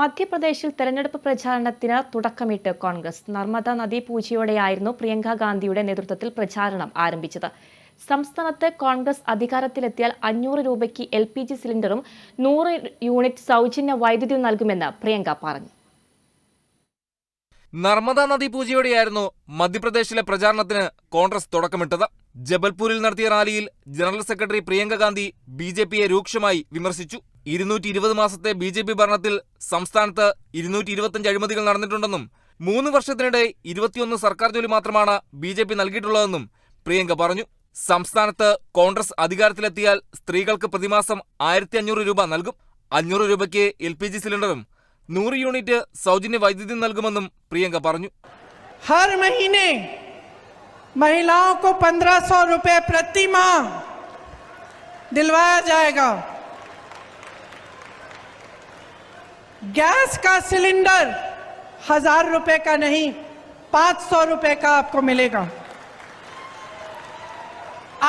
മധ്യപ്രദേശിൽ തെരഞ്ഞെടുപ്പ് പ്രചാരണത്തിന് തുടക്കമിട്ട് കോൺഗ്രസ്. നർമ്മദ നദീ പൂജയോടെയായിരുന്നു പ്രിയങ്ക ഗാന്ധിയുടെ നേതൃത്വത്തിൽ പ്രചാരണം ആരംഭിച്ചത്. സംസ്ഥാനത്ത് കോൺഗ്രസ് അധികാരത്തിലെത്തിയാൽ 500 രൂപയ്ക്ക് LPG സിലിണ്ടറും 100 യൂണിറ്റ് സൗജന്യ വൈദ്യുതി നൽകുമെന്ന് പ്രിയങ്ക പറഞ്ഞു. നർമ്മദ നദീ പൂജയോടെയായിരുന്നു മധ്യപ്രദേശിലെ പ്രചാരണത്തിന് കോൺഗ്രസ് തുടക്കമിട്ടത്. ജബൽപൂരിൽ നടത്തിയ റാലിയിൽ ജനറൽ സെക്രട്ടറി പ്രിയങ്ക ഗാന്ധി BJPയെ രൂക്ഷമായി വിമർശിച്ചു. 220 മാസത്തെ BJP ഭരണത്തിൽ സംസ്ഥാനത്ത് 225 അഴിമതികൾ നടന്നിട്ടുണ്ടെന്നും 3 വർഷത്തിനിടെ 21 സർക്കാർ ജോലി മാത്രമാണ് BJP നൽകിയിട്ടുള്ളതെന്നും പ്രിയങ്ക പറഞ്ഞു. സംസ്ഥാനത്ത് കോൺഗ്രസ് അധികാരത്തിലെത്തിയാൽ സ്ത്രീകൾക്ക് പ്രതിമാസം 1500 രൂപ നൽകും. 500 രൂപയ്ക്ക് LPG സിലിണ്ടറും 100 യൂണിറ്റ് സൗജന്യ വൈദ്യുതി നൽകുമെന്നും പ്രിയങ്ക പറഞ്ഞു. हर महीने महिलाओं को 1500 रुपए प्रति माह दिलवाया जाएगा. गैस का सिलेंडर 1000 रुपए का नहीं 500 रुपए का आपको मिलेगा.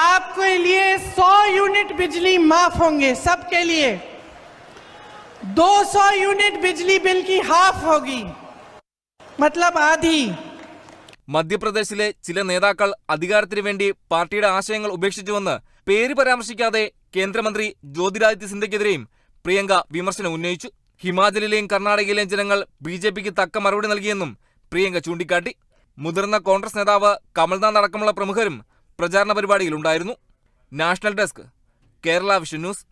आपके लिए 100 यूनिट बिजली माफ होंगे सबके लिए. 200 यूनिट बिजली बिल की हाफ होगी, मतलब आधी. മധ്യപ്രദേശിലെ ചില നേതാക്കൾ അധികാരത്തിനു വേണ്ടി പാർട്ടിയുടെ ആശയങ്ങൾ ഉപേക്ഷിച്ചുവെന്ന് പേര് പരാമർശിക്കാതെ കേന്ദ്രമന്ത്രി ജ്യോതിരാദിത്യ സിന്ധ്യക്കെതിരെയും പ്രിയങ്ക വിമർശനം ഉന്നയിച്ചു. ഹിമാചലിലെയും കർണാടകയിലെയും ജനങ്ങൾ BJPക്ക് തക്ക മറുപടി നൽകിയെന്നും പ്രിയങ്ക ചൂണ്ടിക്കാട്ടി. മുതിർന്ന കോൺഗ്രസ് നേതാവ് കമൽനാഥ് അടക്കമുള്ള പ്രമുഖരും പ്രചാരണ പരിപാടിയിലുണ്ടായിരുന്നു. National desk, Kerala vision news.